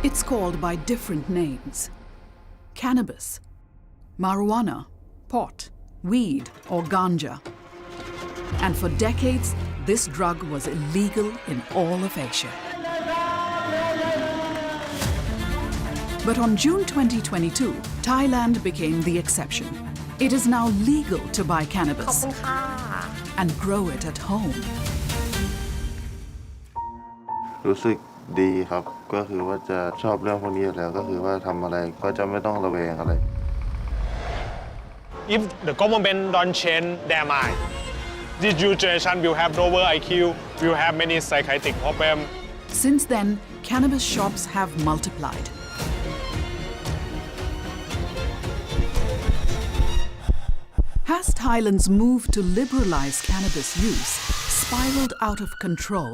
It's called by different names: cannabis, marijuana, pot, weed, or ganja. And for decades, this drug was illegal in all of Asia. But on June 2022, Thailand became the exception. It is now legal to buy cannabis and grow it at home. รู้สึกดีครับก็คือว่าจะชอบเรื่องพวกนี้อยู่แล้วก็คือว่าทำอะไรก็จะไม่ต้องระแวงอะไร If the government don't change their mind, this new generation will have lower IQ, will have many psychiatric problems. Since then, cannabis shops have multiplied. Has Thailand's move to liberalize cannabis use spiraled out of control?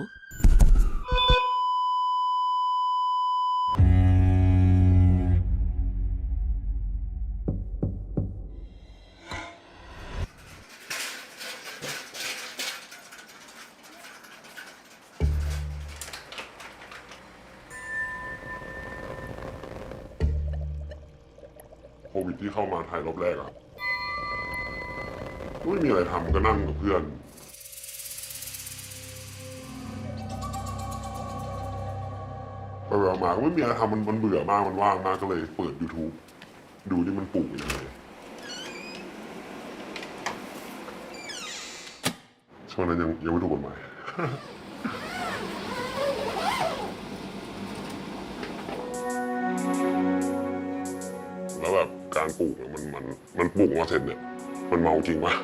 COVID ที่เข้ามาไทยรอบแรกอะไม่มีอะไรทำก็นั่งกับเพื่อนไปมาก็ไม่มีอะไรทำมันเบื่อมากมันว่างมากก็เลยเปิด YouTube ดูที่มันปลูกยังไงช่วงนั้นยังไม่ถูกกฎหมาย แล้วแบบการปลูกมันปลูกมาเสร็จเนี่ยมันเมาจริงปะ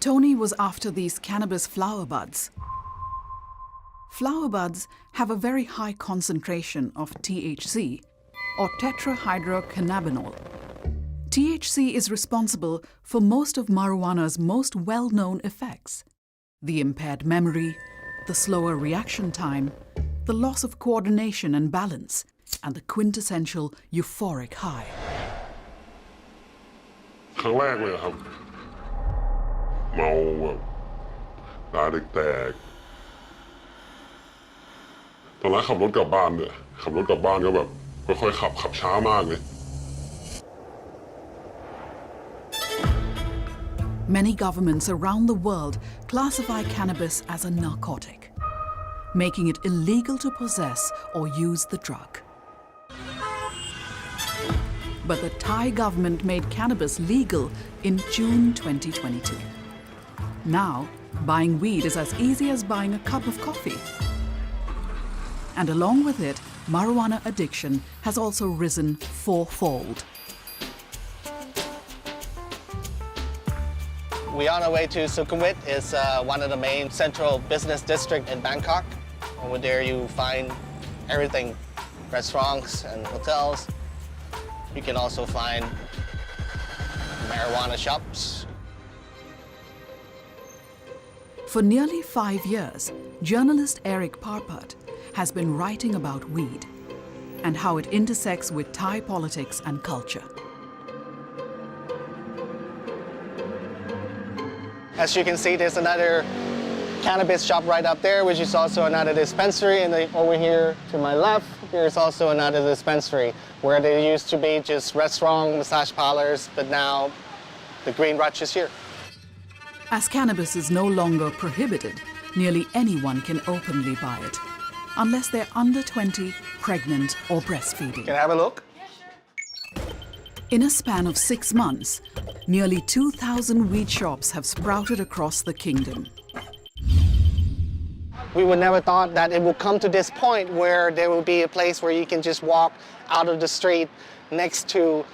Tony was after these cannabis flower buds. Flower buds have a very high concentration of THC, or tetrahydrocannabinol. THC is responsible for most of marijuana's most well-known effects: the impaired memory, the slower reaction time, the loss of coordination and balance, and the quintessential euphoric high. ครั้งแรกเลยครับเมาแบบตาแตกตอนนั้นขับรถกลับบ้านเนี่ยขับรถกลับบ้านก็แบบค่อยๆขับช้ามากเลย Many governments around the world classify cannabis as a narcotic, making it illegal to possess or use the drug. But the Thai government made cannabis legal in June 2022. Now, buying weed is as easy as buying a cup of coffee. And along with it, marijuana addiction has also risen fourfold. We're on our way to Sukhumvit. It's one of the main central business districts in Bangkok. Over there you find everything, restaurants and hotels. You can also find marijuana shops. For nearly 5 years, journalist Eric Parpat has been writing about weed and how it intersects with Thai politics and culture. As you can see, there's another cannabis shop right up there, which is also another dispensary. And then over here to my left, there's also another dispensary where there used to be just restaurant, massage parlors, but now the green rush is here. As cannabis is no longer prohibited, nearly anyone can openly buy it, unless they're under 20, pregnant, or breastfeeding. Can I have a look? In a span of 6 months, nearly 2,000 weed shops have sprouted across the kingdom. We would never thought that it would come to this point where there will be a place where you can just walk out of the street next to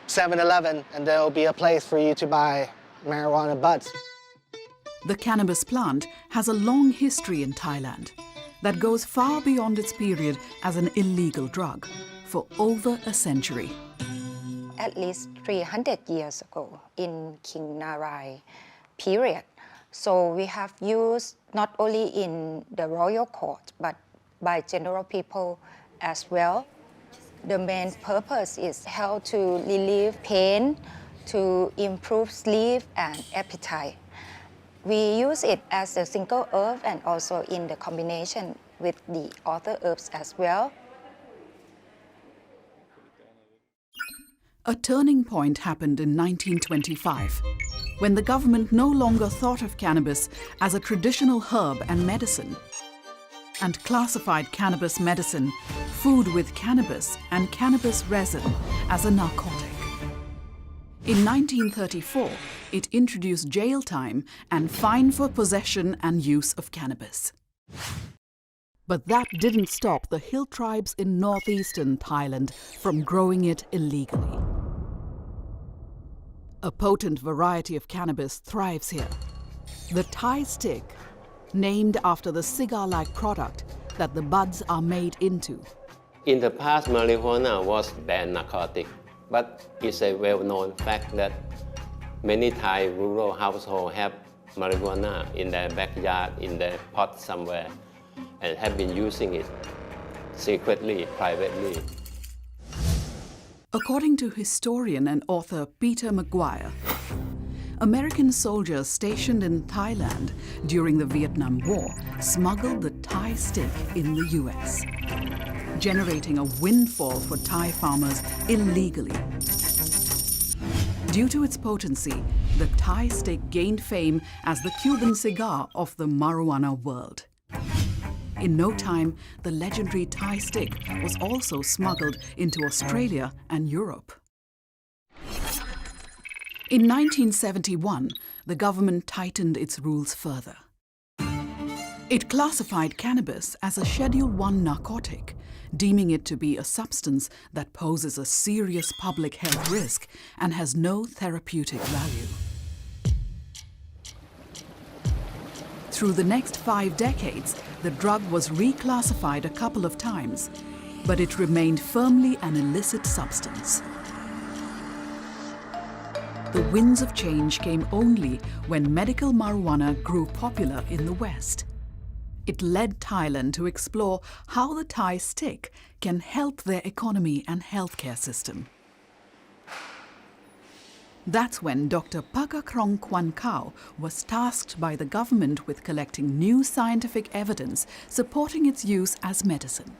7-Eleven and there will be a place for you to buy marijuana buds. The cannabis plant has a long history in Thailand that goes far beyond its period as an illegal drug, for over a century. At least 300 years ago in King Narai period. So we have used not only in the royal court, but by general people as well. The main purpose is how to relieve pain, to improve sleep and appetite. We use it as a single herb and also in the combination with the other herbs as well. A turning point happened in 1925, when the government no longer thought of cannabis as a traditional herb and medicine, and classified cannabis medicine, food with cannabis and cannabis resin as a narcotic. In 1934, it introduced jail time and fine for possession and use of cannabis. But that didn't stop the hill tribes in northeastern Thailand from growing it illegally. A potent variety of cannabis thrives here. The Thai stick, named after the cigar-like product that the buds are made into. In the past, marijuana was banned narcotic, but it's a well-known fact that many Thai rural households have marijuana in their backyard, in their pot somewhere, and have been using it secretly, privately. According to historian and author Peter McGuire, American soldiers stationed in Thailand during the Vietnam War smuggled the Thai stick in the US, generating a windfall for Thai farmers illegally. Due to its potency, the Thai stick gained fame as the Cuban cigar of the marijuana world. In no time, the legendary Thai stick was also smuggled into Australia and Europe. In 1971, the government tightened its rules further. It classified cannabis as a Schedule I narcotic, deeming it to be a substance that poses a serious public health risk and has no therapeutic value. Through the next 5 decades, the drug was reclassified a couple of times, but it remained firmly an illicit substance. The winds of change came only when medical marijuana grew popular in the West. It led Thailand to explore how the Thai stick can help their economy and healthcare system. That's when Dr. Pakakrong Kwan Kao was tasked by the government with collecting new scientific evidence supporting its use as medicine.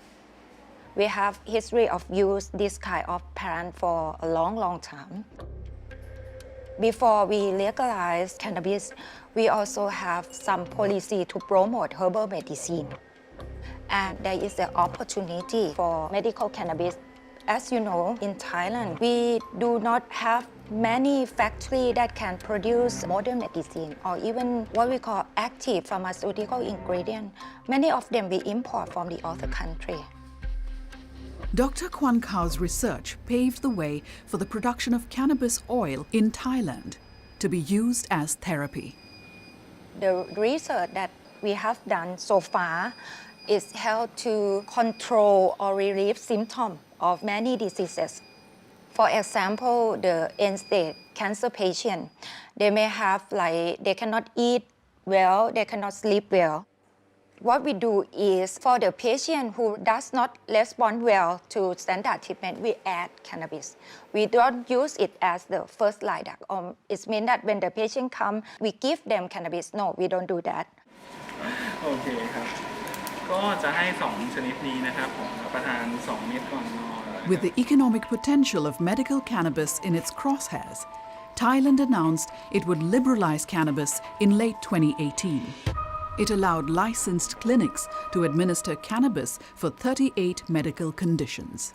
We have history of use this kind of plant for a long time. Before we legalize cannabis, we also have some policy to promote herbal medicine. And there is an opportunity for medical cannabis. As you know, in Thailand, we do not have many factories that can produce modern medicine or even what we call active pharmaceutical ingredient. Many of them we import from the other country. Dr. Kwan Kao's research paved the way for the production of cannabis oil in Thailand to be used as therapy. The research that we have done so far is help to control or relieve symptoms of many diseases. For example, the end-stage cancer patient, they may have they cannot eat well, they cannot sleep well. What we do is for the patient who does not respond well to standard treatment, we add cannabis. We don't use it as the first line. It means that when the patient comes, we give them cannabis. No, we don't do that. โอเคครับก็จะให้2ชนิดนี้นะครับผมรับประทาน2เม็ดก่อนนอน With the economic potential of medical cannabis in its crosshairs, Thailand announced it would liberalize cannabis in late 2018. It allowed licensed clinics to administer cannabis for 38 medical conditions.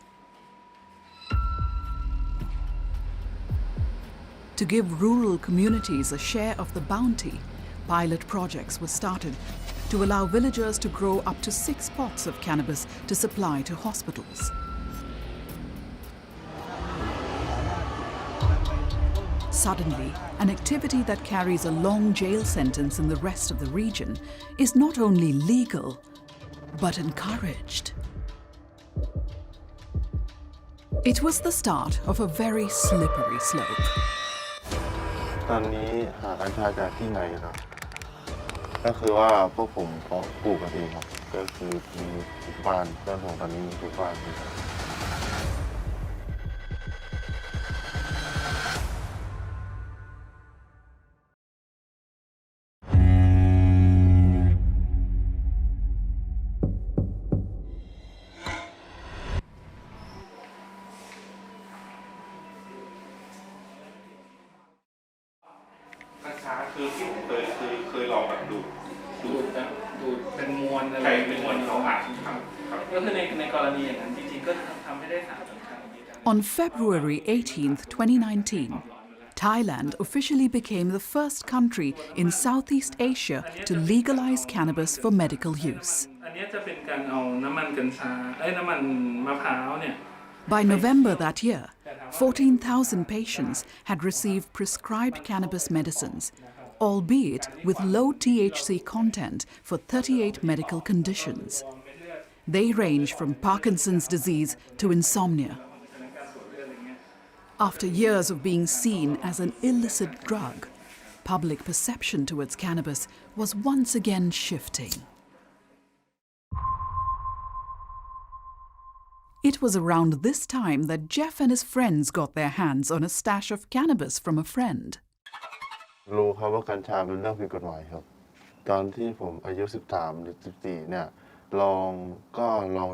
To give rural communities a share of the bounty, pilot projects were started to allow villagers to grow up to 6 pots of cannabis to supply to hospitals. Suddenly, an activity that carries a long jail sentence in the rest of the region is not only legal, but encouraged. It was the start of a very slippery slope. ตอนนี้หากัญชาจากที่ไหนครับก็คือว่าพวกผมเพาะปลูกกันเองครับก็คือมีทุกบ้านเพื่อนผมตอนนี้มีทุกบ้าน ลอะไรเป็นมวลเขาอัดก็คือในกรณีอย่างนั้นจริงๆก็ทำให้ได้สารสำคัญ On February 18, 2019, Thailand officially became the first country in Southeast Asia to legalize cannabis for medical use. อันนี้จะเป็นการเอาน้ำมันกัญชาน้ำมันมะพร้าวเนี่ย By November that year, 14,000 patients had received prescribed cannabis medicines, albeit with low THC content for 38 medical conditions. They range from Parkinson's disease to insomnia. After years of being seen as an illicit drug, public perception towards cannabis was once again shifting. It was around this time that Jeff and his friends got their hands on a stash of cannabis from a friend. รู้ครับว่ากัญชาเป็นเรื่องผิดกฎหมายครับตอนที่ผมอายุ13หรือ14เนี่ยลอง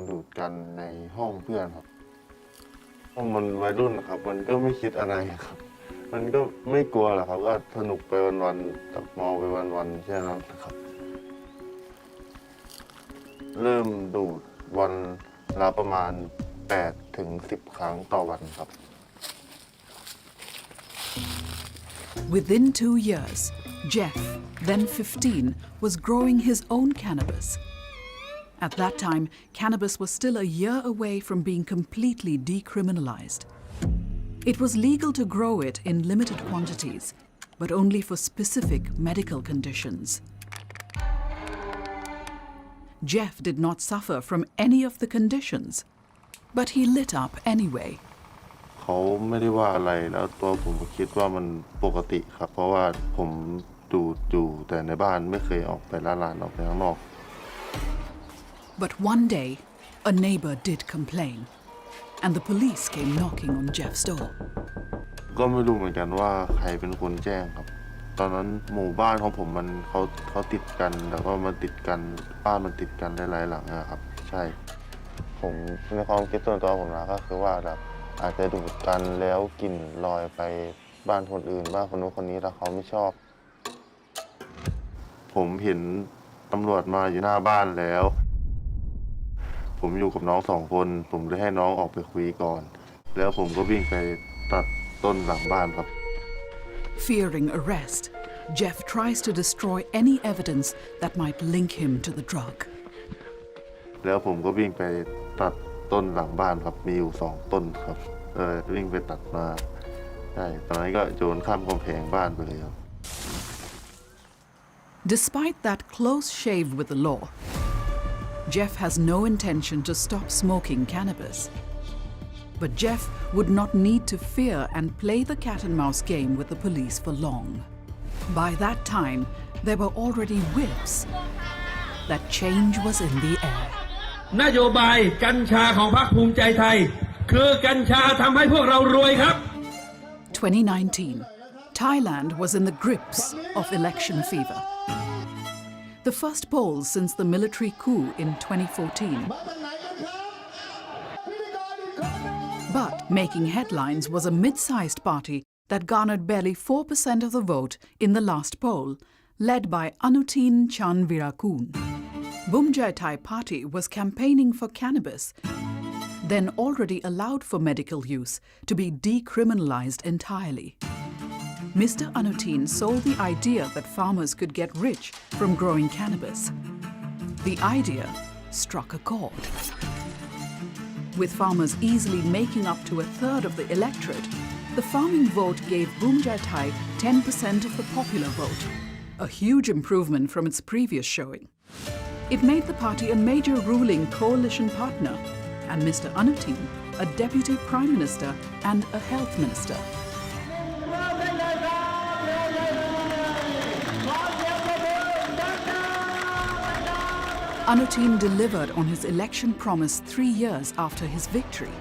ดูดกันในห้องเพื่อนครับมันวัยรุ่นครับมันก็ไม่คิดอะไรครับมันก็ไม่กลัวหรอกครับก็สนุกไปวันๆตักเมาไปวันๆแค่นั้นครับเริ่มดูดวันละประมาณ8 ถึง 10 ครั้งต่อวันครับ Within 2 years, Jeff, then 15, was growing his own cannabis. At that time, cannabis was still a year away from being completely decriminalized. It was legal to grow it in limited quantities, but only for specific medical conditions. Jeff did not suffer from any of the conditions, but he lit up anyway. เขาไม่ได้ว่าอะไรแล้วตัวผมคิดว่ามันปกติครับเพราะว่าผมดูอยู่แต่ในบ้านไม่เคยออกไปร้านออกไปข้างนอก But one day, a neighbor did complain, and the police came knocking on Jeff's door. ก็ไม่รู้เหมือนกันว่าใครเป็นคนแจ้งครับตอนนั้นหมู่บ้านของผมมันเขาติดกันแล้วก็มันติดกันบ้านมันติดกันหลายๆหลังนะครับใช่ผมในความคิดส่วนตัวผมนะก็คือว่าแบบอาจจะดูดกันแล้วกลิ่นลอยไปบ้านคนอื่นบ้านคนนู้นคนนี้แล้วเขาไม่ชอบผมเห็นตำรวจมาอยู่หน้าบ้านแล้วผมอยู่กับน้อง2 คนผมเลยให้น้องออกไปคุยก่อนแล้วผมก็วิ่งไปตัดต้นหลังบ้านครับ Fearing arrest, Jeff tries to destroy any evidence that might link him to the drug. แล้วผมก็วิ่งไปตัดต้นหลังบ้านครับมีอยู่2 ต้นครับวิ่งไปตัดมาใช่ตอนนั้นก็โยนข้ามกำแพงบ้านไปเลยครับ Despite that close shave with the law, Jeff has no intention to stop smoking cannabis. But Jeff would not need to fear and play the cat-and-mouse game with the police for long. By that time, there were already whiffs that change was in the air. นโยบายกัญชาของพรรคภูมิใจไทยคือกัญชาทำให้พวกเรารวยครับ 2019, Thailand was in the grips of election fever. The first polls since the military coup in 2014. But making headlines was a mid-sized party that garnered barely 4% of the vote in the last poll, led by Anutin Chanvirakul. Bumjai Thai Party was campaigning for cannabis, then already allowed for medical use, to be decriminalized entirely. Mr. Anutin sold the idea that farmers could get rich from growing cannabis. The idea struck a chord. With farmers easily making up to 1/3 of the electorate, the farming vote gave Bumjai Thai 10% of the popular vote, a huge improvement from its previous showing. It made the party a major ruling coalition partner, and Mr. Anutin a deputy prime minister and a health minister. Anutin delivered on his election promise 3 years after his victory.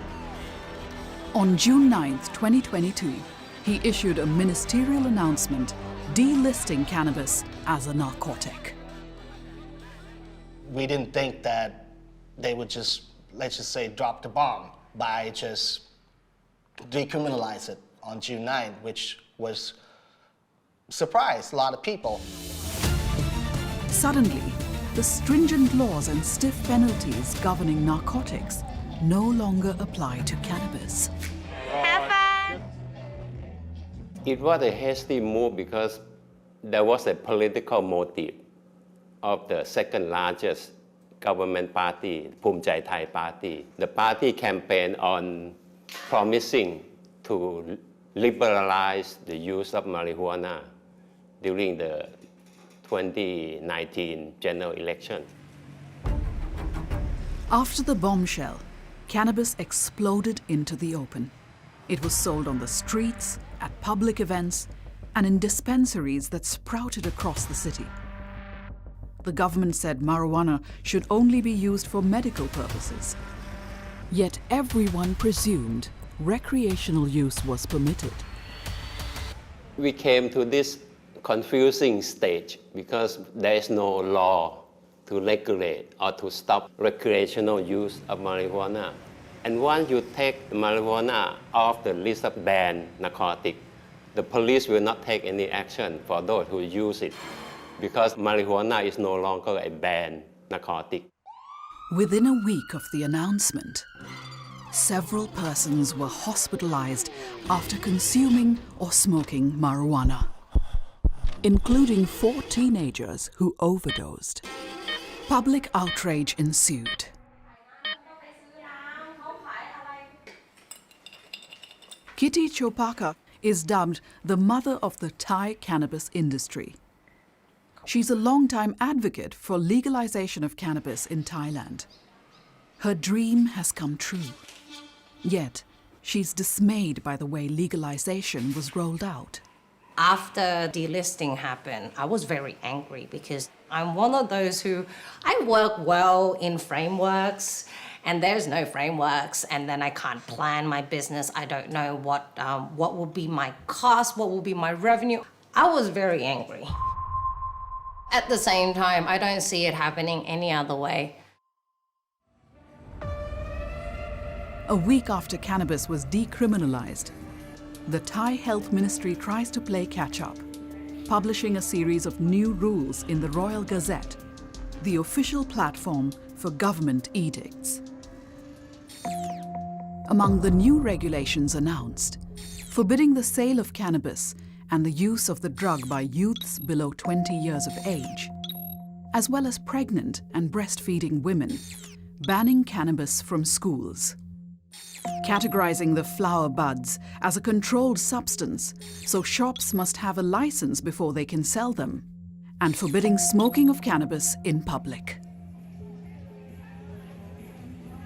On June 9, 2022, he issued a ministerial announcement delisting cannabis as a narcotic. We didn't think that they would just, let's just say, drop the bomb by just decriminalize it on June 9, which surprised a lot of people. Suddenly, the stringent laws and stiff penalties governing narcotics no longer apply to cannabis. Have fun! It was a hasty move because there was a political motive of the second largest government party, Phum Chai Thai party. The party campaigned on promising to liberalize the use of marijuana during the 2019 general election. After the bombshell, cannabis exploded into the open. It was sold on the streets, at public events, and in dispensaries that sprouted across the city. The government said marijuana should only be used for medical purposes. Yet everyone presumed recreational use was permitted. We came to this confusing stage because there is no law to regulate or to stop recreational use of marijuana. And once you take marijuana off the list of banned narcotics, the police will not take any action for those who use it because marijuana is no longer a banned narcotic. Within a week of the announcement, several persons were hospitalized after consuming or smoking marijuana, including 4 teenagers who overdosed. Public outrage ensued. Kitty Chopaka is dubbed the mother of the Thai cannabis industry. She's a long-time advocate for legalization of cannabis in Thailand. Her dream has come true. Yet, she's dismayed by the way legalization was rolled out. After delisting happened, I was very angry because I'm one of those who, I work well in frameworks and there's no frameworks, and then I can't plan my business. I don't know what will be my cost, what will be my revenue. I was very angry. At the same time, I don't see it happening any other way. A week after cannabis was decriminalized, the Thai Health Ministry tries to play catch-up, publishing a series of new rules in the Royal Gazette, the official platform for government edicts. Among the new regulations announced, forbidding the sale of cannabis and the use of the drug by youths below 20 years of age, as well as pregnant and breastfeeding women, banning cannabis from schools. Categorizing the flower buds as a controlled substance, so shops must have a license before they can sell them, and forbidding smoking of cannabis in public.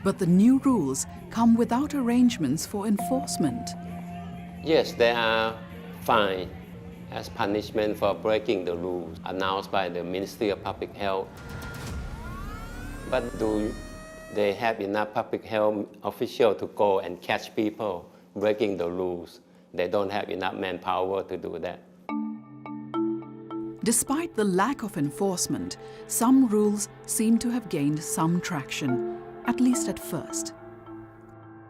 But the new rules come without arrangements for enforcement. Yes, there are fines as punishment for breaking the rules announced by the Ministry of Public Health. But do they have enough public health officials to go and catch people breaking the rules? They don't have enough manpower to do that. Despite the lack of enforcement, some rules seem to have gained some traction, at least at first.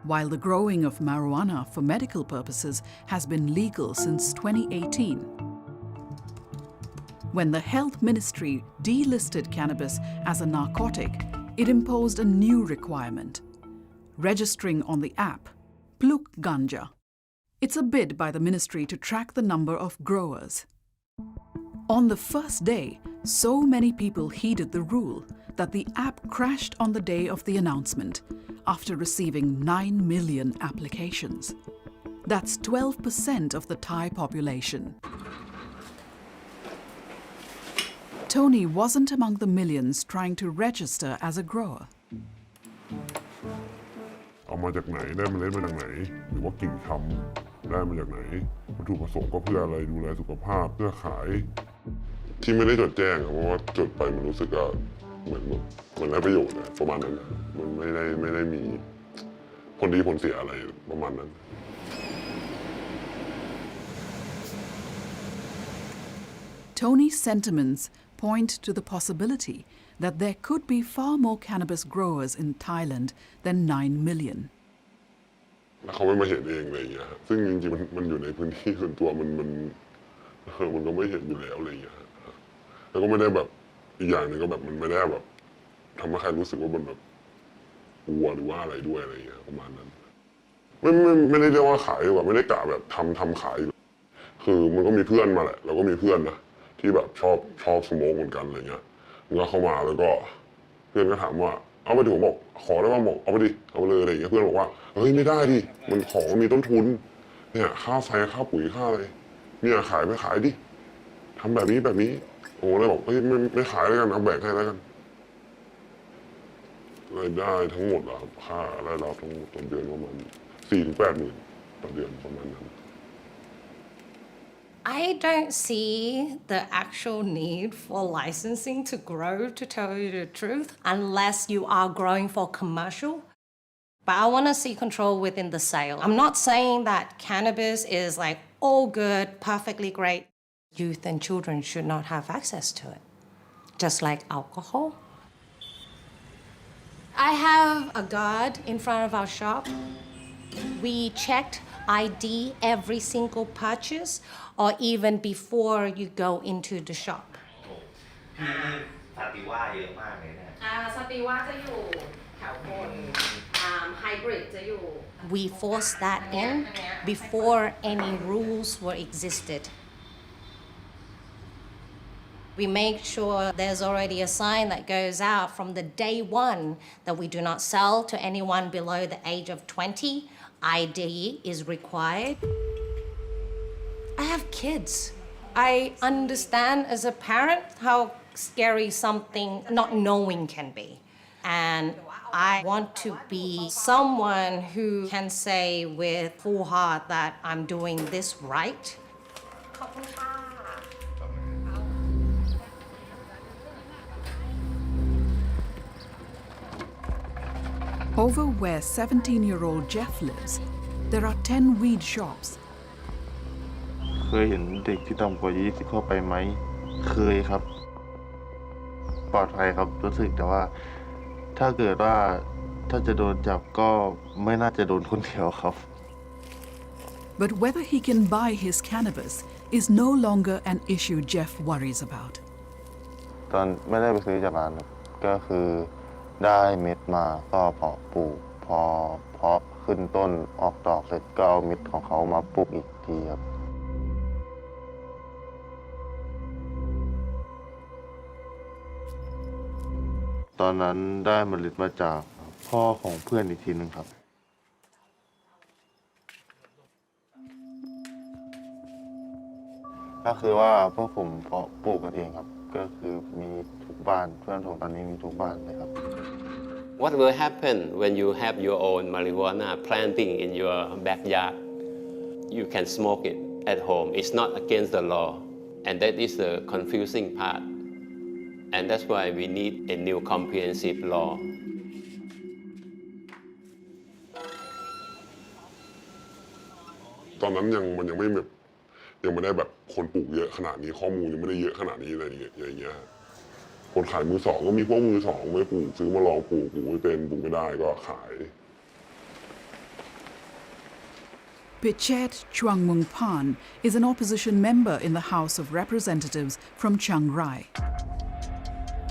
While the growing of marijuana for medical purposes has been legal since 2018, when the Health Ministry delisted cannabis as a narcotic, it imposed a new requirement: registering on the app, Pluk Ganja. It's a bid by the ministry to track the number of growers. On the first day, so many people heeded the rule that the app crashed on the day of the announcement after receiving 9 million applications. That's 12% of the Thai population. Tony wasn't among the millions trying to register as a grower. เอามาจากไหนได้เมล็ดมาจากไหนหรือว่ากิ่งทำได้มาจากไหนวัตถุประสงค์ก็เพื่ออะไรดูแลสุขภาพเพื่อขายที่ไม่ได้จดแจ้งเพราะว่าจดไปมันรู้สึกว่าเหมือนได้ประโยชน์นะประมาณนั้นมันไม่ได้มีผลดีผลเสียอะไรประมาณนั้น Tony's sentiments point to the possibility that there could be far more cannabis growers in Thailand than 9 million. เขาไม่มาเห็นเองอะไรอย่างเงี้ยซึ่งจริงๆมันอยู่ในพื้นที่ส่วนตัวมันก็ไม่เห็นอยู่แล้วอะไรอย่างเงี้ยแล้วก็ไม่ได้แบบ อีกอย่างหนึ่งก็แบบมันไม่ได้แบบทำให้ใครรู้สึกว่ามันแบบกลัวหรือว่าอะไรด้วยอะไรเงี้ยประมาณนั้นไม่ได้เรียกว่าขายดีกว่าไม่ได้กะแบบทำขายคือมันก็มีเพื่อนมาแหละเราก็มีเพื่อนนะที่แบบชอบสโมกเหมือนกันอะไรเงี้ยมันก็เข้ามาแล้วก็เพื่อนก็ถามว่าเอาไปดิผมบอกขอได้ว่าบอกเอาไปดิเอาไปเลยอะไรเงี้ยเพื่อนบอกว่าเฮ้ยไม่ได้ดิมันของมีต้นทุนเนี่ยค่าไฟค่าปุ๋ยค่าอะไรเนี่ยขายไม่ขายดิทำแบบนี้โอ้เลยบอกเฮ้ยไม่ขายแล้วกันเอาแบ่งให้แล้วกันรายได้ทั้งหมดอะค่ารายรับทั้งหมดต่อเดือนประมาณ4-8 หมื่นต่อเดือนประมาณนั้น I don't see the actual need for licensing to grow, to tell you the truth, unless you are growing for commercial. But I want to see control within the sale. I'm not saying that cannabis is like all good, perfectly great. Youth and children should not have access to it, just like alcohol. I have a guard in front of our shop. We checked ID every single purchase or even before you go into the shop. พี่นี่สติว่าเยอะมากเลยเนี่ยสติว่าจะอยู่แถวบนhybrid จะอยู่ We forced that in before any rules were existed. We make sure there's already a sign that goes out from the day one that we do not sell to anyone below the age of 20. ID is required. I have kids. I understand as a parent how scary something not knowing can be. And I want to be someone who can say with full heart that I'm doing this right. Over where 17-year-old Jeff lives, there are 10 weed shops. เคยเห็นเด็กที่ต่ำกว่า20เข้าไปไหมเคยครับปลอดภัยครับรู้สึกแต่ว่าถ้าเกิดว่าถ้าจะโดนจับก็ไม่น่าจะโดนคนเดียวครับ But whether he can buy his cannabis is no longer an issue Jeff worries about. ตอนไม่ได้ไปซื้อจากร้านครับก็คือได้เม็ดมาก็เพาะปลูกพอเพาะขึ้นต้นออกดอกเสร็จก็เอาเม็ดของเขามาปลูกอีกทีครับตอนนั้นได้เมล็ดมาจากพ่อของเพื่อนอีกทีนึงครับก็คือว่าพวกผมเพาะปลูกกันเองครับก็คือมีทุกบ้านเพื่อนผมตอนนี้มีทุกบ้านเลยครับ What will happen when you have your own marijuana planting in your backyard? You can smoke it at home. It's not against the law, and that is the confusing part. And that's why we need a new comprehensive law. ตอนนั้นมันยังไม่แบบยังไม่ได้แบบคนปลูกเยอะขนาดนี้ข้อมูลยังไม่ได้เยอะขนาดนี้อะไรอย่างเงี้ยคนขายมือสองก็มีพวกมือสองไม่ปลูกซื้อมาลองปลูกไม่เป็นปลูกไม่ได้ก็ขาย Pichet Chuangmungpan is an opposition member in the House of Representatives from Chiang Rai,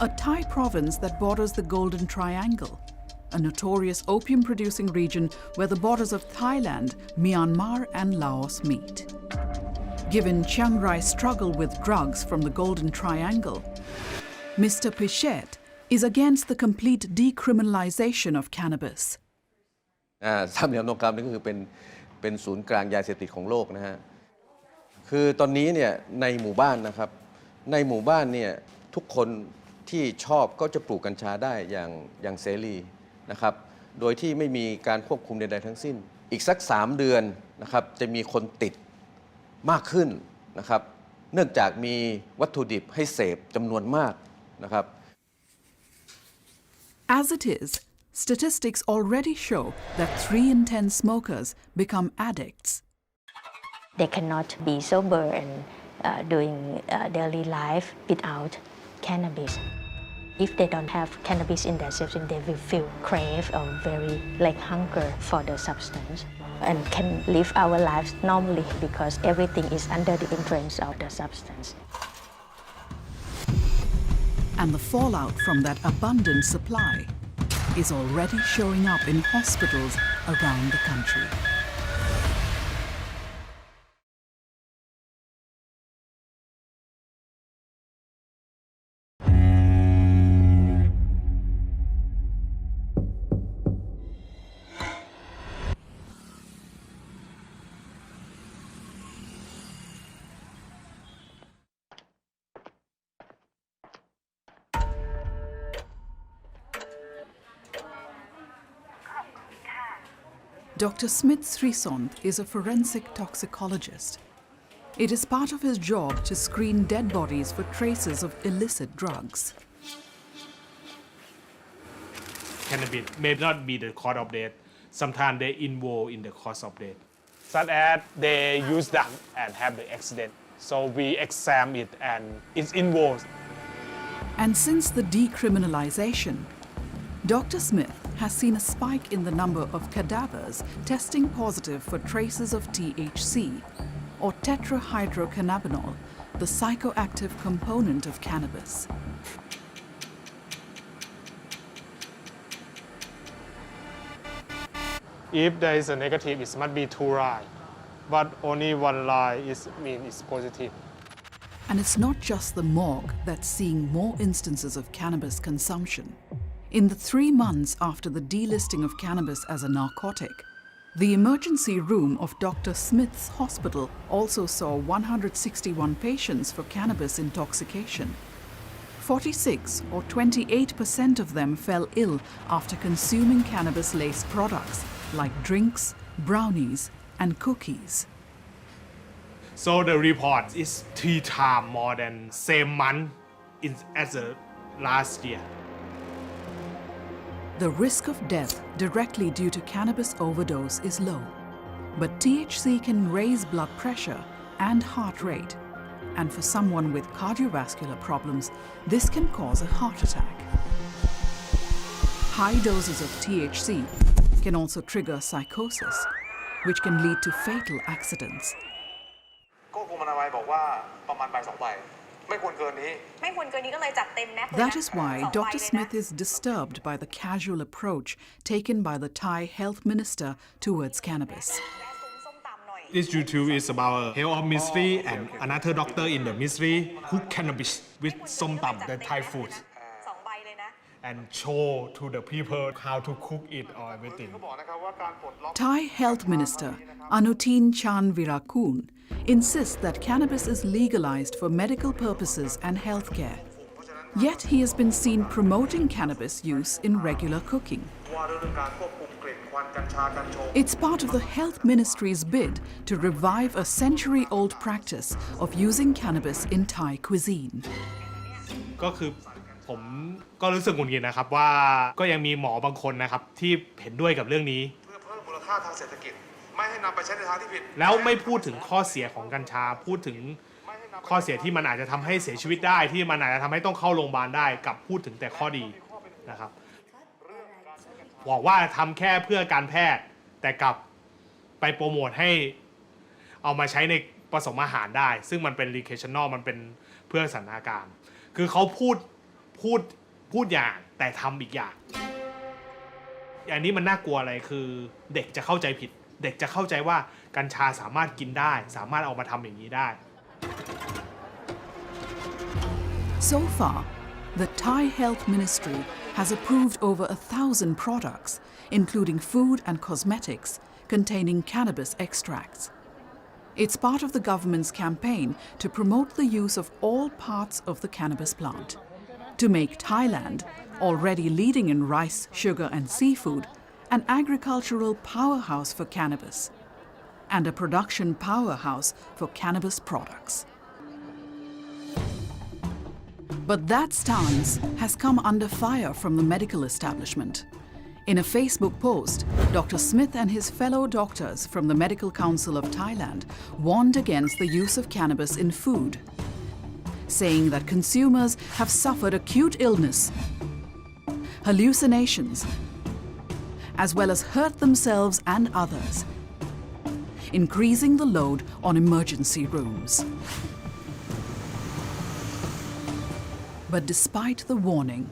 a Thai province that borders the Golden Triangle, a notorious opium-producing region where the borders of Thailand, Myanmar and Laos meet. Given Chiang Rai's struggle with drugs from the Golden Triangle, Mr. Pichet is against the complete decriminalization of cannabis. สามเหลี่ยมทองคำนี่ก็คือเป็นศูนย์กลางยาเสพติดของโลกนะฮะคือตอนนี้เนี่ยในหมู่บ้านนะครับในหมู่บ้านเนี่ยทุกคนที่ชอบก็จะปลูกกัญชาได้อย่างเสรีนะครับโดยที่ไม่มีการควบคุมใดๆทั้งสิ้นอีกสัก3 เดือนนะครับจะมีคนติดมากขึ้นนะครับเนื่องจากมีวัตถุดิบให้เสพจำนวนมากนะครับ As it is, statistics already show that 3 in 10 smokers become addicts. They cannot be sober and doing daily life without cannabis. If they don't have cannabis in their system, they will feel crave or very like hunger for the substance and can live our lives normally because everything is under the influence of the substance. And the fallout from that abundant supply is already showing up in hospitals around the country. Dr. Smith Srisont is a forensic toxicologist. It is part of his job to screen dead bodies for traces of illicit drugs. Cannabis may not be the cause of death. Sometimes they involve in the cause of death. Such as they use drug and have the accident. So we examine it and it's involved. And since the decriminalization, Dr. Smith has seen a spike in the number of cadavers testing positive for traces of THC, or tetrahydrocannabinol, the psychoactive component of cannabis. If there is a negative, it must be 2 lines. But only 1 line means it's positive. And it's not just the morgue that's seeing more instances of cannabis consumption. In the 3 months after the delisting of cannabis as a narcotic, the emergency room of Dr. Smith's hospital also saw 161 patients for cannabis intoxication. 46 or 28% of them fell ill after consuming cannabis-laced products like drinks, brownies, and cookies. So the report is 3 times more than same month as the last year. The risk of death directly due to cannabis overdose is low, but THC can raise blood pressure and heart rate, and for someone with cardiovascular problems, this can cause a heart attack. High doses of THC can also trigger psychosis, which can lead to fatal accidents. That is why Dr. Smith is disturbed by the casual approach taken by the Thai health minister towards cannabis. This YouTube is about health of ministry and another doctor in the ministry cook cannabis with som tam, the Thai food, and show to the people how to cook it or everything. Thai health minister Anutin Chanvirakul insists that cannabis is legalized for medical purposes and healthcare. Yet he has been seen promoting cannabis use in regular cooking. It's part of the health ministry's bid to revive a century-old practice of using cannabis in Thai cuisine. ก็คือผมก็รู้สึกหงุดหงิดนะครับว่าก็ยังมีหมอบางคนนะครับที่เห็นด้วยกับเรื่องนี้แล้วไม่พูดถึงข้อเสียของกัญชาพูดถึงข้อเสียที่มันอาจจะทำให้เสียชีวิตได้ที่มันอาจจะทำให้ต้องเข้าโรงพยาบาลได้กับพูดถึงแต่ข้อดีนะครับบอกว่าทำแค่เพื่อการแพทย์แต่กลับไปโปรโมทให้เอามาใช้ในผสมอาหารได้ซึ่งมันเป็น recreational มันเป็นเพื่อสันทนาการคือเขาพูดอย่างแต่ทำอีกอย่างอันนี้มันน่ากลัวอะไรคือเด็กจะเข้าใจผิดเด็กจะเข้าใจว่ากัญชาสามารถกินได้สามารถเอามาทำอย่างนี้ได้ So far, the Thai Health Ministry has approved over 1,000 products, including food and cosmetics, containing cannabis extracts. It's part of the government's campaign to promote the use of all parts of the cannabis plant, to make Thailand, already leading in rice, sugar and seafood, an agricultural powerhouse for cannabis, and a production powerhouse for cannabis products. But that stance has come under fire from the medical establishment. In a Facebook post, Dr. Smith and his fellow doctors from the Medical Council of Thailand warned against the use of cannabis in food, saying that consumers have suffered acute illness, hallucinations, as well as hurt themselves and others, increasing the load on emergency rooms. But despite the warning,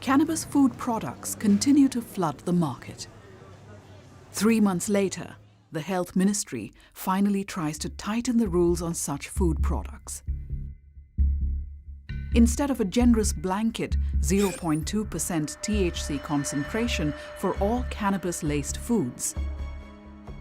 cannabis food products continue to flood the market. 3 months later, the Health Ministry finally tries to tighten the rules on such food products. Instead of a generous blanket 0.2% THC concentration for all cannabis-laced foods,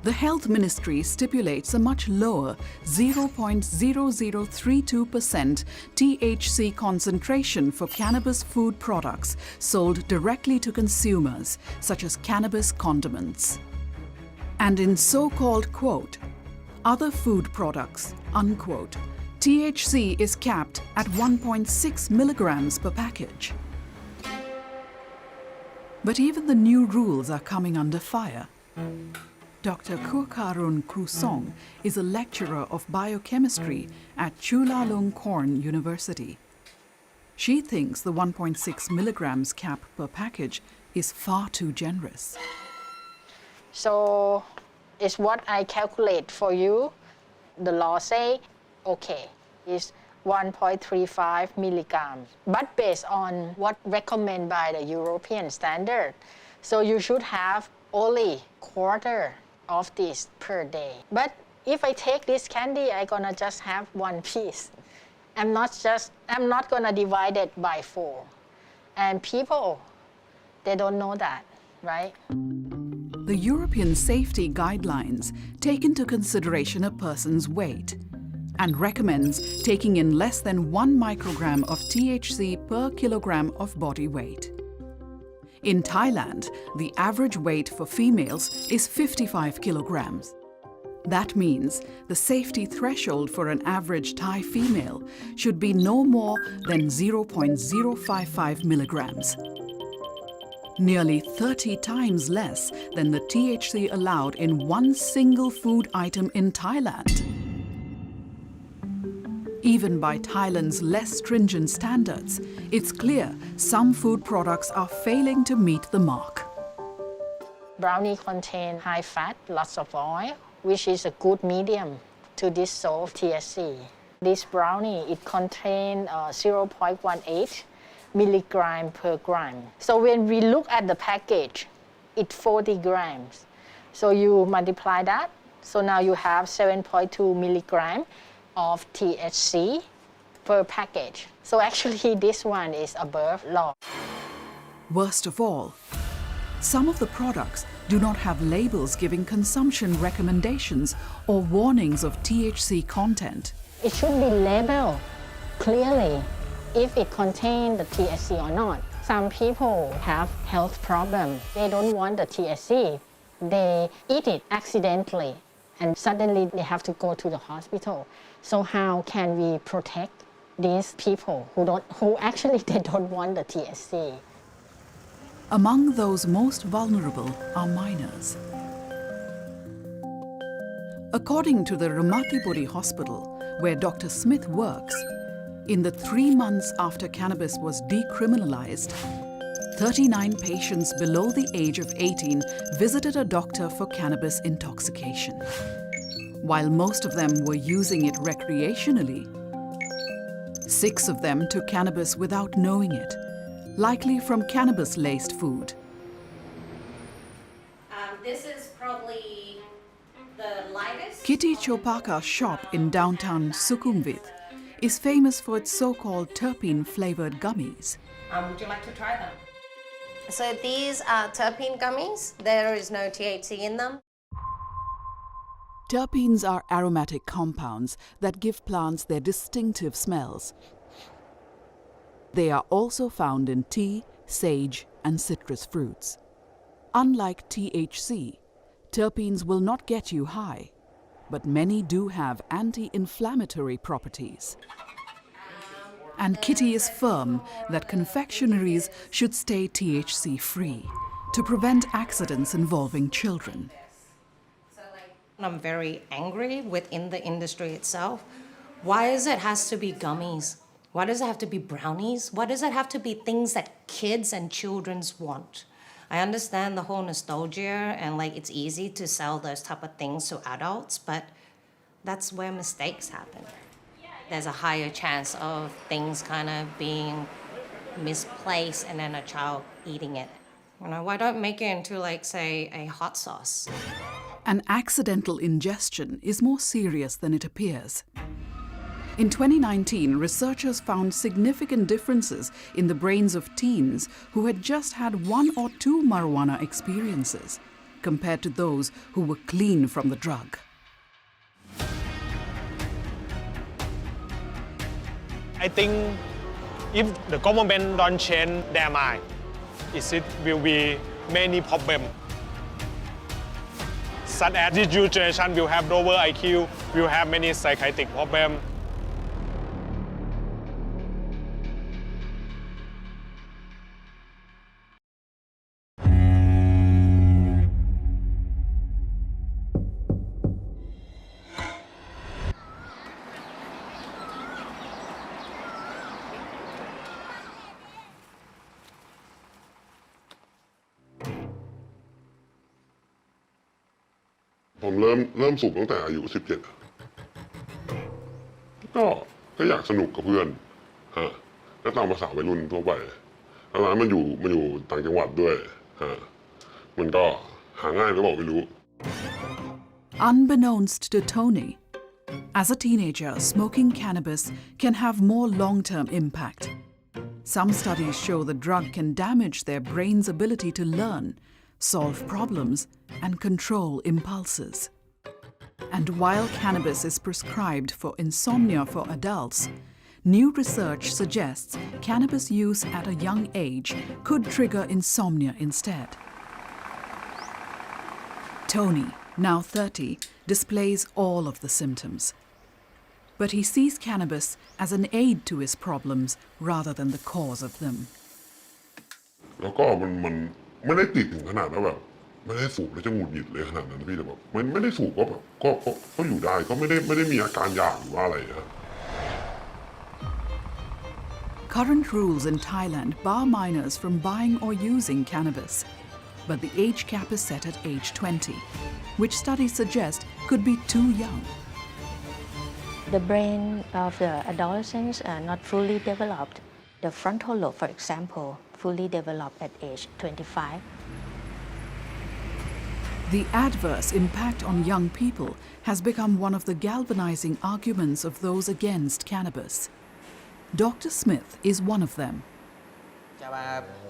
the Health Ministry stipulates a much lower 0.0032% THC concentration for cannabis food products sold directly to consumers, such as cannabis condiments. And in so-called, quote, other food products, unquote, THC is capped at 1.6 milligrams per package. But even the new rules are coming under fire. Dr. Kurkarun Krusong is a lecturer of biochemistry at Chulalongkorn University. She thinks the 1.6 milligrams cap per package is far too generous. So it's what I calculate for you. The law say, okay, it's 1.35 milligrams, but based on what recommended by the European standard. So you should have only quarter of this per day. But if I take this candy, I'm gonna just have one piece. I'm not gonna divide it by 4. And people, they don't know that, right? The European safety guidelines take into consideration a person's weight and recommends taking in less than 1 microgram of THC per kilogram of body weight. In Thailand, the average weight for females is 55 kilograms. That means the safety threshold for an average Thai female should be no more than 0.055 milligrams. Nearly 30 times less than the THC allowed in one single food item in Thailand. Even by Thailand's less stringent standards, it's clear some food products are failing to meet the mark. Brownie contain high fat, lots of oil, which is a good medium to dissolve THC. This brownie, it contains 0.18 milligram per gram. So when we look at the package, it's 40 grams. So you multiply that, so now you have 7.2 milligram of THC per package. So actually this one is above law. Worst of all, some of the products do not have labels giving consumption recommendations or warnings of THC content. It should be labeled clearly if it contains the THC or not. Some people have health problems. They don't want the THC. They eat it accidentally and suddenly they have to go to the hospital. So how can we protect these people who actually they don't want the THC? Among those most vulnerable are minors. According to the Ramatipuri Hospital, where Dr. Smith works, in the 3 months after cannabis was decriminalized, 39 patients below the age of 18 visited a doctor for cannabis intoxication. While most of them were using it recreationally, 6 of them took cannabis without knowing it, likely from cannabis-laced food. This is probably the lightest. Kitty Chopaka's shop in downtown Sukhumvit is famous for its so-called terpene-flavored gummies. Would you like to try them? So these are terpene gummies. There is no THC in them. Terpenes are aromatic compounds that give plants their distinctive smells. They are also found in tea, sage, and citrus fruits. Unlike THC, terpenes will not get you high, but many do have anti-inflammatory properties. And Kitty is firm that confectioneries should stay THC-free to prevent accidents involving children. I'm very angry within the industry itself. Why does it has to be gummies? Why does it have to be brownies? Why does it have to be things that kids and children want? I understand the whole nostalgia and it's easy to sell those type of things to adults, but that's where mistakes happen. there's a higher chance of things kind of being misplaced and then a child eating it. You know, why don't make it into, like, say, a hot sauce? An accidental ingestion is more serious than it appears. In 2019, researchers found significant differences in the brains of teens who had just had 1 or 2 marijuana experiences, compared to those who were clean from the drug. I think if the government don't change their mind, it will be many problems. Such as this new generation will have lower IQ, will have many psychiatric problems.ผมเริ่มสูบตั้งแต่อายุ 17ก็อยากสนุกกับเพื่อนฮะก็ตามภาษาวัยรุ่นทั่วไปแล้วร้านมันอยู่ต่างจังหวัดด้วยฮะมันก็หาง่ายหรือเปล่าไม่รู้ Unbeknownst to Tony, as a teenager, smoking cannabis can have more long-term impact. Some studies show the drug can damage their brain's ability to learn, solve problems, and control impulses. And while cannabis is prescribed for insomnia for adults, new research suggests cannabis use at a young age could trigger insomnia instead. Tony, now 30, displays all of the symptoms. But he sees cannabis as an aid to his problems rather than the cause of them. แล้วก็มันไม่ได้ติดถึงขนาดว่าแบบไม่ได้สูบแล้วจะหงุดหงิดเลยขนาดนั้นพี่แต่แบบมันไม่ได้สูบก็แบบก็อยู่ได้ก็ไม่ได้มีอาการอยากหรือว่าอะไรนะ Current rules in Thailand bar minors from buying or using cannabis, but the age cap is set at age 20, which studies suggest could be too young. The brain of the adolescents are not fully developed. The frontal lobe, for example, fully developed at age 25. The adverse impact on young people has become one of the galvanizing arguments of those against cannabis. Dr. Smith is one of them. จะมา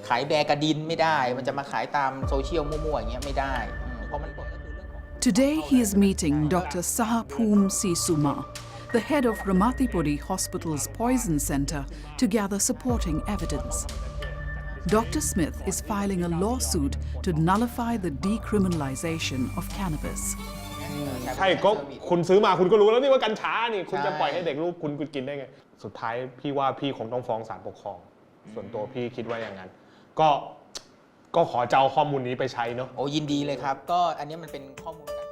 ขายแบกระดินไม่ได้มันจะมาขายตามโซเชียลมั่วๆอย่างเงี้ยไม่ได้เพราะมันกฎก็คือเรื่องของ Today he is meeting Dr. Sahapum Sisuma, the head of Ramathipodi Hospital's Poison Center, to gather supporting evidence. Dr. Smith is filing a lawsuit to nullify the decriminalization of cannabis. ใช่ก็คุณซื้อมาคุณก็รู้แล้วนี่ว่ากัญชานี่คุณจะปล่อยให้เด็กลูกคุณกินได้ไงสุดท้ายพี่ว่าพี่คงต้องฟ้องศาลปกครองส่วนตัวพี่คิดว่าอย่างนั้นก็ขอจะเอาข้อมูลนี้ไปใช้เนาะ โอ้ยินดีเลยครับก็อันนี้มันเป็นข้อมูลกัน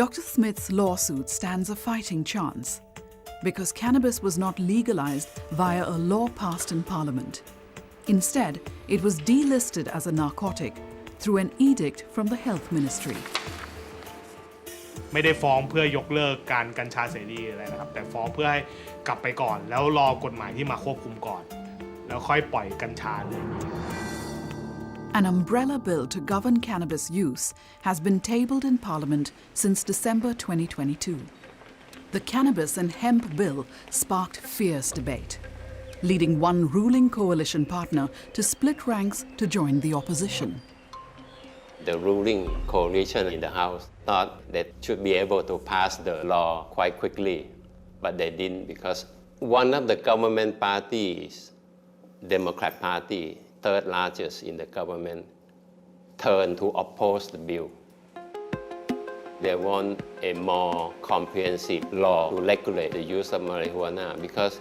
Dr. Smith's lawsuit stands a fighting chance because cannabis was not legalized via a law passed in Parliament. Instead, it was delisted as a narcotic through an edict from the Health Ministry. ไม่ได้ฟ้องเพื่อยกเลิกการกัญชาเสรีอะไรนะครับแต่ฟ้องเพื่อให้กลับไปก่อนแล้วรอกฎหมายที่มาควบคุมก่อนแล้วค่อยปล่อยกัญชาเลย An umbrella bill to govern cannabis use has been tabled in Parliament since December 2022. The Cannabis and Hemp Bill sparked fierce debate, leading one ruling coalition partner to split ranks to join the opposition. The ruling coalition in the House thought they should be able to pass the law quite quickly, but they didn't because one of the government parties, Democrat Party, third largest in the government, turned to oppose the bill. They want a more comprehensive law to regulate the use of marijuana because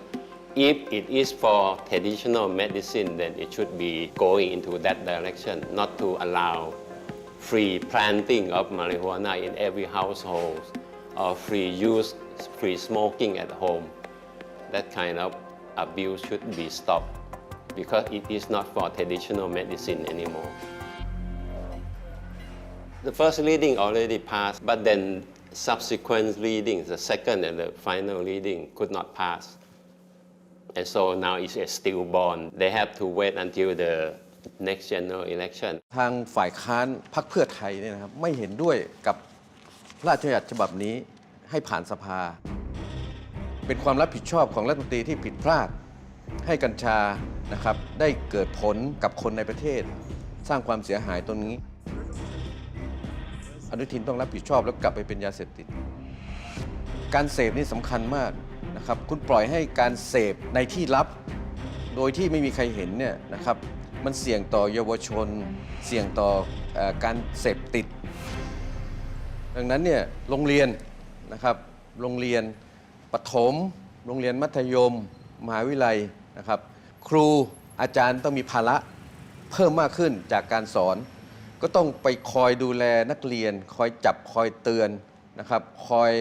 if it is for traditional medicine, then it should be going into that direction, not to allow free planting of marijuana in every household or free use, free smoking at home. That kind of abuse should be stopped because it is not for traditional medicine anymore. The first reading already passed, but then subsequent readings, the second and the final reading, could not pass. And so now it's a stillborn. They have to wait until the next general election. ทางฝ่ายค้านพรรคเพื่อไทยเนี่ยนะครับไม่เห็นด้วยกับพระราชบัญญัติฉบับนี้ให้ผ่านสภาเป็นความรับผิดชอบของรัฐมนตรีที่ผิดพลาดให้กัญชานะครับได้เกิดผลกับคนในประเทศสร้างความเสียหายตรงนี้อนุทินต้องรับผิดชอบแล้วกลับไปเป็นยาเสพติดการเสพนี่สำคัญมากนะครับคุณปล่อยให้การเสพในที่ลับโดยที่ไม่มีใครเห็นเนี่ยนะครับมันเสี่ยงต่อเยาวชนเสี่ยงต่อการเสพติดดังนั้นเนี่ยโรงเรียนนะครับโรงเรียนประถมโรงเรียนมัธยมมหาวิทยาลัยนะครับครูอาจารย์ต้องมีภาระเพิ่มมากขึ้นจากการสอนก็ต้องไปคอยดูแลนักเรียนคอยจับคอยเตือนนะครับคอย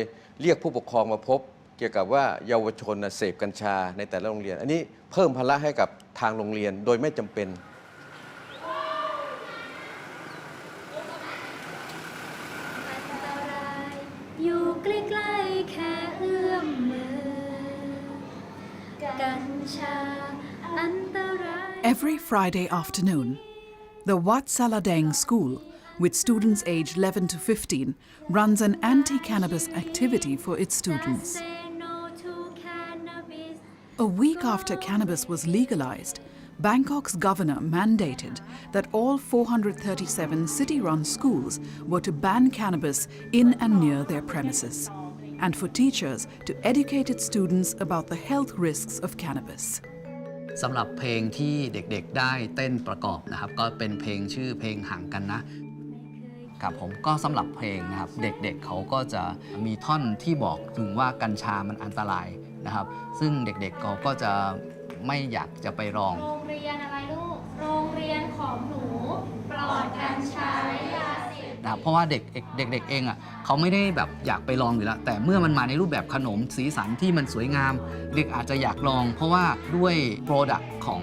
เรียกผู้ปกครองมาพบเกี่ยวกับว่าเยาวชนเสพกัญชาในแต่ละโรงเรียนอันนี้เพิ่มภาระให้กับทางโรงเรียนโดยไม่จำเป็นอยู่ใกล้ๆแค่เอื้อมมือกัญชาอันตราย Every Friday afternoon, the Wat Saladeng School, with students aged 11 to 15, runs an anti-cannabis activity for its students. A week after cannabis was legalized, Bangkok's governor mandated that all 437 city-run schools were to ban cannabis in and near their premises, and for teachers to educate its students about the health risks of cannabis. สำหรับเพลงที่เด็กๆได้เต้นประกอบนะครับก็เป็นเพลงชื่อเพลงห่างกันนะครับผมก็สำหรับเพลงนะครับเด็กๆเขาก็จะมีท่อนที่บอกถึงว่ากัญชามันอันตรายนะครับซึ่งเด็กๆเขาก็จะไม่อยากจะไปลองโรงเรียนอะไรลูกโรงเรียนของหนูปลอดกัญชาและยาเสพติดนะครับเพราะว่าเด็กๆเองอ่ะเขาไม่ได้แบบอยากไปลองอยู่แล้วแต่เมื่อมันมาในรูปแบบขนมสีสันที่มันสวยงามเด็กอาจจะอยากลองเพราะว่าด้วยโปรดักต์ของ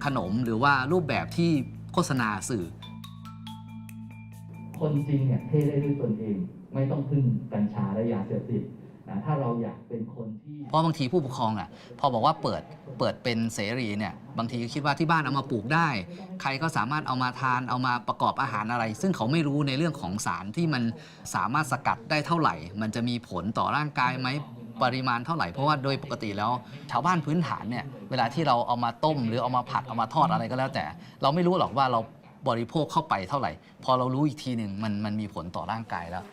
ขนมหรือว่ารูปแบบที่โฆษณาสื่อคนจริงเนี่ยเท่ได้ด้วยตนเองไม่ต้องพึ่งกัญชาและยาเสพติดนะถ้าเราอยากเป็นคนที่เพราะบางทีผู้ปกครองอ่ะพอบอกว่าเปิดเป็นเสรีเนี่ยบางทีก็คิดว่าที่บ้านเอามาปลูกได้ใครก็สามารถเอามาทานเอามาประกอบอาหารอะไรซึ่งเขาไม่รู้ในเรื่องของสารที่มันสามารถสกัดได้เท่าไหร่มันจะมีผลต่อร่างกายไหมปริมาณเท่าไหร่เพราะว่าโดยปกติแล้วชาวบ้านพื้นฐานเนี่ยเวลาที่เราเอามาต้มหรือเอามาผัดเอามาทอดอะไรก็แล้วแต่เราไม่รู้หรอกว่าเราบริโภคเข้าไปเท่าไหร่พอเรารู้อีกทีหนึ่งมันมีผลต่อร่างกายแล้ว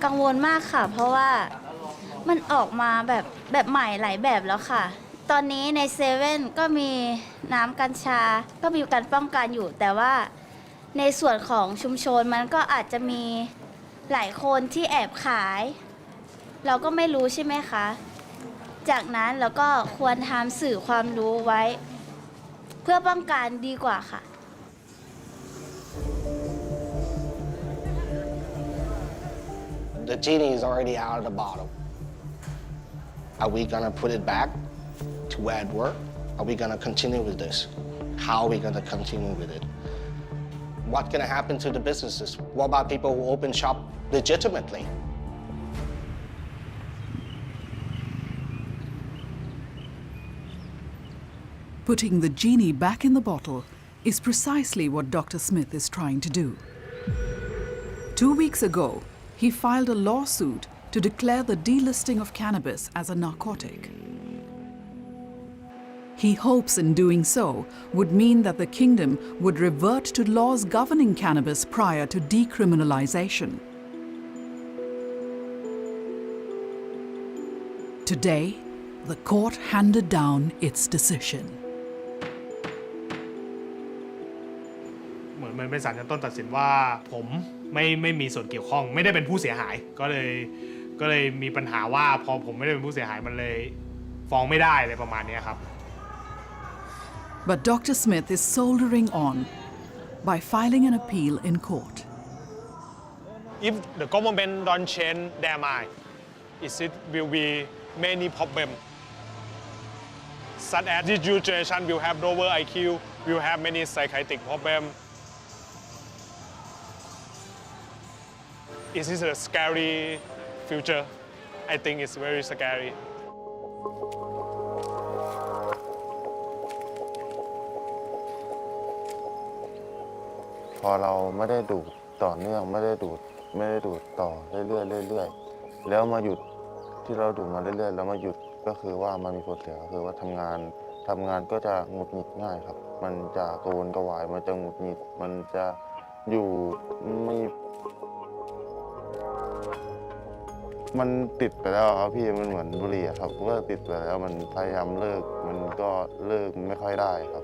กังวลมากค่ะเพราะว่ามันออกมาแบบใหม่หลายแบบแล้วค่ะตอนนี้ในเซเว่นก็มีน้ำกัญชาก็มีการป้องกันอยู่แต่ว่าในส่วนของชุมชนมันก็อาจจะมีหลายคนที่แอบขายเราก็ไม่รู้ใช่ไหมคะจากนั้นเราก็ควรทำสื่อความรู้ไว้เพื่อป้องกันดีกว่าค่ะThe genie is already out of the bottle. Are we gonna put it back to where it worked? Are we gonna continue with this? How are we gonna continue with it? What's gonna happen to the businesses? What about people who open shop legitimately? Putting the genie back in the bottle is precisely what Dr. Smith is trying to do. 2 weeks ago, he filed a lawsuit to declare the delisting of cannabis as a narcotic. He hopes in doing so would mean that the kingdom would revert to laws governing cannabis prior to decriminalization. Today, the court handed down its decision. เหมือนเป็นศาลชั้นต้นตัดสินว่าผมไม่มีส่วนเกี่ยวข้องไม่ได้เป็นผู้เสียหายก็เลยมีปัญหาว่าพอผมไม่ได้เป็นผู้เสียหายมันเลยฟ้องไม่ได้อะไรประมาณนี้ครับ But Dr. Smith is soldiering on by filing an appeal in court. If the government don't change their mind, it will be many problems. Such as this new generation will have lower IQ, will have many psychiatric problems. Is this a scary future? I think it's very scary. พอเราไม่ได้ดูดต่อเนื่องไม่ได้ดูดต่อเรื่อยๆแล้วมาหยุดที่เราดูดมาเรื่อยๆแล้วมาหยุดก็คือว่ามันมีผลเสียก็คือว่าทำงานก็จะหงุดหงิดง่ายครับมันจะกระวนกระวายมันจะหงุดหงิดมันจะอยู่ไม่มันติดไปแล้วครับพี่มันเหมือนบุหรี่ครับเมื่อติดไปแล้วมันพยายามเลิกมันก็เลิกไม่ค่อยได้ครับ